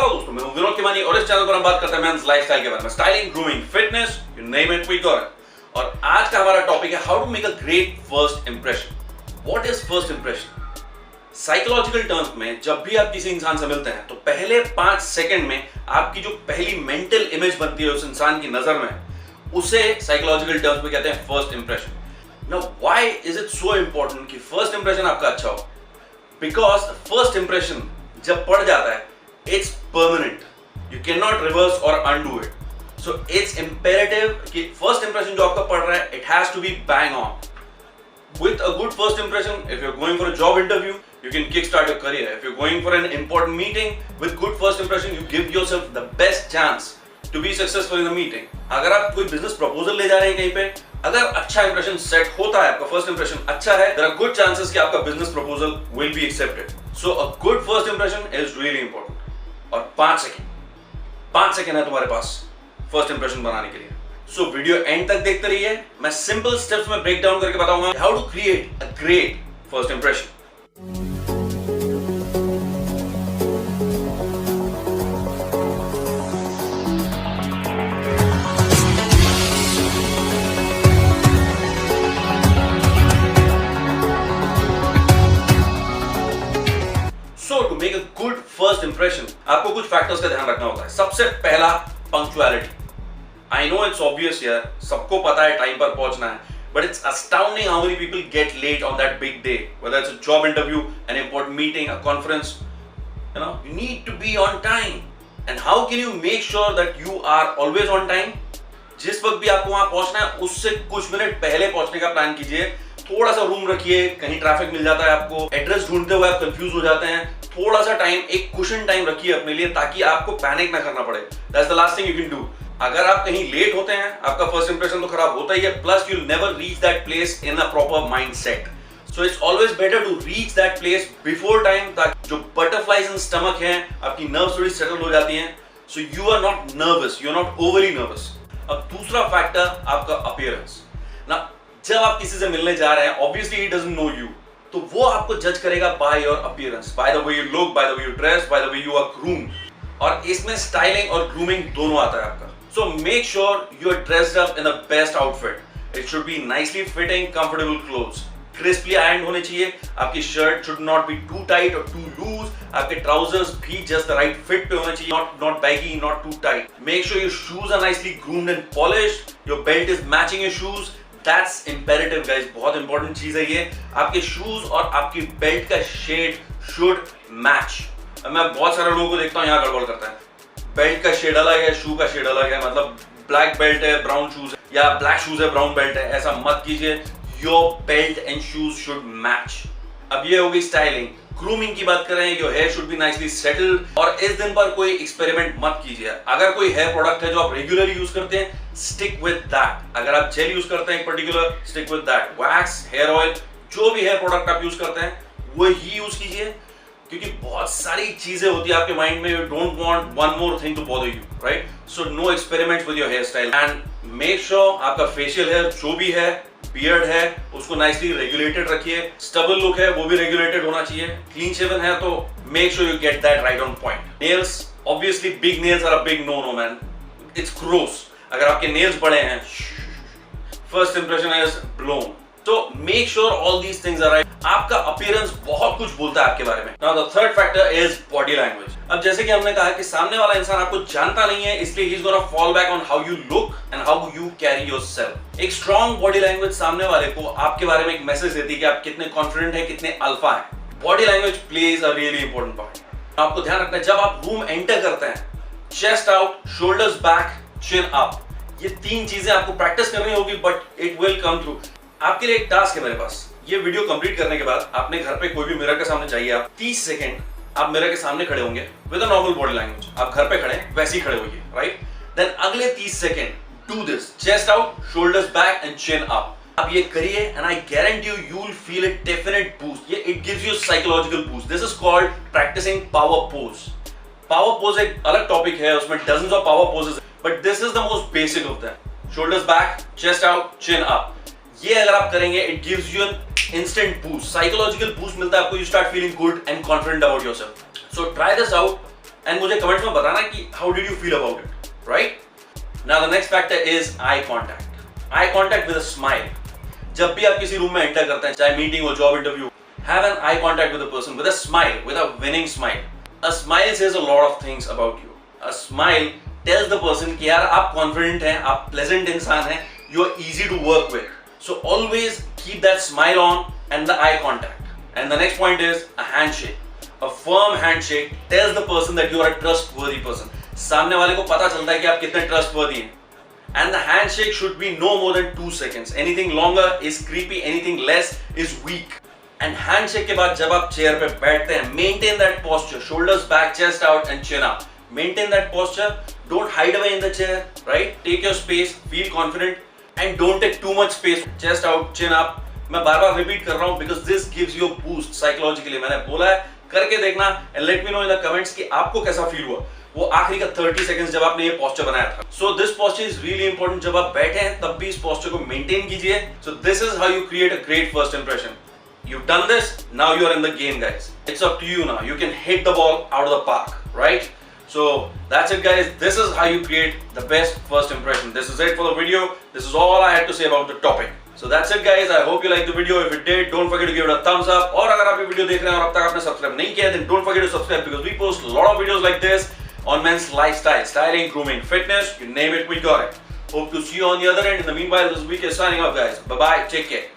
Hello दोस्तों, मैं हूं विनोद खेमानी और इस चैनल पर हम बात करते हैं मेंस लाइफस्टाइल के बारे में। Styling, grooming, fitness, you name it we got it. और आज का हमारा टॉपिक है how to make a great first impression. What is first impression? Psychological terms में जब भी आप किसी इंसान से मिलते हैं तो पहले 5 सेकंड में आपकी जो पहली मेंटल इमेज बनती है उस इंसान की नजर में, उसे साइकोलॉजिकल टर्म्स में कहते हैं first impression. Now why is it so important कि फर्स्ट इंप्रेशन आपका अच्छा हो? बिकॉज फर्स्ट इंप्रेशन जब पड़ जाता है, it's permanent. You cannot reverse or undo it. So it's imperative कि first impression जो आपका पड़ रहा है, it has to be bang on. With a good first impression, if you're going for a job interview, you can kickstart your career. If you're going for an important meeting, with good first impression, you give yourself the best chance to be successful in the meeting. अगर आप कोई business proposal ले जा रहे हैं कहीं पे, अगर अच्छा impression set होता है, आपका first impression अच्छा है, there are good chances कि आपका business proposal will be accepted. So a good first impression is really important. और 5 सेकेंड है तुम्हारे पास फर्स्ट इंप्रेशन बनाने के लिए। सो वीडियो एंड तक देखते रहिए। मैं सिंपल स्टेप्स में ब्रेक डाउन करके बताऊंगा how to create a great first impression. To make a good first impression आपको कुछ फैक्टर्स का ध्यान रखना होता है। सबसे पहला, punctuality. I know it's obvious यार, सबको पता है टाइम पर पहुंचना है, but it's astounding how many people get late on that big day, whether it's a job interview, an important meeting, a conference. you need to be on time. And how can you make sure that you are always on time? जिस वक्त भी आपको वहां पहुंचना है उससे कुछ minute पहले पहुंचने का प्लान कीजिए। थोड़ा सा रूम रखिए, कहीं ट्रैफिक मिल जाता है आपको, एड्रेस ढूंढते हुए आप कंफ्यूज हो जाते हैं, थोड़ा सा टाइम, एक कुशन टाइम रखिए अपने लिए ताकि आपको पैनिक ना करना पड़े। That's the last thing you can do. अगर आप कहीं लेट होते हैं, आपका फर्स्ट इंप्रेशन तो खराब होता ही है, plus you never reach that place in a proper mindset. So it's always better to reach that place before time, ताकि जो बटरफ्लाइज इन स्टमक हैं, आपकी नर्व्स थोड़ी सेटल हो जाती हैं, so you are not nervous, you are not overly nervous. अब दूसरा फैक्टर आपका अपीयरेंस। ना, जब आप किसी से मिलने जा रहे हैं, obviously he doesn't know you, तो वो आपको जज करेगा by your appearance, by the way you look, by the way you dress, by the way you are groomed. और इसमें स्टाइलिंग और ग्रूमिंग दोनों आता है आपका। So make sure you are dressed up in the best outfit. It should be nicely fitting, comfortable clothes, crisply iron होने चाहिए। आपकी shirt should not be to tight और टू लूज। आपके ट्राउजर्स भी जस्ट द राइट फिट पे होने चाहिए, not baggy, not too tight. Make sure your shoes are nicely groomed and polished. Your belt is matching your shoes. That's imperative guys, बहुत important चीज है ये। आपके शूज और आपकी बेल्ट का शेड शुड मैच। मैं बहुत सारे लोगों को देखता हूँ यहाँ गड़बड़ करता है, बेल्ट का शेड अलग है, शू का शेड अलग है, मतलब ब्लैक बेल्ट है, ब्राउन शूज है, या ब्लैक शूज है, ब्राउन बेल्ट है। ऐसा मत कीजिए। Your belt and shoes should match. अब ये होगी स्टाइलिंग। ग्रूमिंग की बात करें, your hair should be nicely settled. और इस दिन पर कोई एक्सपेरिमेंट मत कीजिए। अगर कोई हेयर प्रोडक्ट है जो आप रेगुलरली यूज करते हैं, स्टिक विद दैट। अगर आप जेल यूज करते हैं एक particular, stick with that. Wax, hair oil, जो भी हेयर प्रोडक्ट आप यूज करते हैं वो ही यूज कीजिए, क्योंकि बहुत सारी चीजें होती है आपके माइंड में। You don't want one more thing to bother you, right? So no experiments with your hair style. And make sure आपका फेशियल हेयर जो भी है, बियर्ड है, उसको नाइसली रेगुलेटेड रखिए। स्टबल लुक है वो भी रेगुलेटेड होना चाहिए। क्लीन शेवन है तो make sure you get that right on point. Nails, obviously big nails are a big no no man, it's gross. अगर आपके नेल्स बड़े हैं, फर्स्ट इंप्रेशन इज ब्लोन। तो make sure all these things are right. आपका appearance बहुत कुछ बोलता है आपके बारे में। Now the third factor is body language. अब जैसे कि हमने कहा कि सामने वाला इंसान आपको जानता नहीं है, इसलिए he is gonna fall back on how you look and how you carry yourself. एक स्ट्रांग बॉडी लैंग्वेज सामने वाले को आपके बारे में एक मैसेज देती है कि आप कितने कॉन्फिडेंट हैं, कितने अल्फा हैं। Body language plays a really important part. आपको ध्यान रखना है, जब आप रूम एंटर करते हैं, चेस्ट आउट, शोल्डर्स बैक, चिन अप, ये 3 चीजें आपको प्रैक्टिस करनी होगी, but it will come through. आपके लिए एक टास्क है मेरे पास। ये वीडियो कंप्लीट करने के बाद अपने घर पे कोई भी मिरर के सामने जाइए, आप 30 सेकंड आप मिरर के सामने खड़े होंगे with a normal body language. आप घर पे खड़े वैसे ही खड़े होइए, राइट? देन अगले 30 second do this, chest out, shoulders back and chin up. आप ये करिए and I guarantee you will feel a definite boost. ये it gives you psychological boost. This is called practicing power pose. Power pose एक अलग topic है, उसमें dozens of power poses, but this is the most basic of that. Shoulders back, chest out, chin up. ये अगर आप करेंगे, it gives you N instant boost, psychological boost मिलता है आपको. You start feeling good and confident about yourself. So try this out. And मुझे comments में बताना कि how did you feel about it, right? Now the next factor is eye contact. Eye contact with a smile. जब भी आप किसी room में enter करते हैं, चाहे मीटिंग हो, job interview, have an eye contact with a person with a smile, with a winning smile. A smile says a lot of things about you. A smile tells the person कि यार आप confident हैं, आप pleasant इंसान हैं, you are easy to work with. So always keep that smile on and the eye contact. And the next point is a handshake. A firm handshake tells the person that you are a trustworthy person. सामने वाले को पता चलता है कि आप कितने trustworthy हैं. And the handshake should be no more than 2 seconds. Anything longer is creepy, anything less is weak. And handshake के बाद जब आप चेयर पे बैठते हैं, maintain that posture, shoulders back, chest out and chin up. Maintain that posture. Don't hide away in the chair, right? Take your space, feel confident and don't take too much space. Chest out, chin up. मैं बार-बार repeat कर रहा हूँ because this gives you a boost psychologically. मैंने बोला है, करके देखना and let me know in the comments कि आपको कैसा feel हुआ. वो आखिरी का 30 seconds जब आपने ये posture बनाया था. So this posture is really important. जब आप बैठे हैं तब भी इस posture को maintain कीजिए. So this is how you create a great first impression. You've done this, now you're in the game, guys. It's up to you now. You can hit the ball out of the park, right? So that's it, guys. This is how you create the best first impression. This is it for the video. This is all I had to say about the topic. So that's it, guys. I hope you liked the video. If you did, don't forget to give it a thumbs up. और अगर आप ये video देख रहे हैं और अब तक आपने सब्सक्राइब नहीं किया, then don't forget to subscribe because we post a lot of videos like this on men's lifestyle, styling, grooming, fitness. You name it, we got it. Hope to see you on the other end. In the meanwhile, this week is signing off, guys. Bye bye. Take care.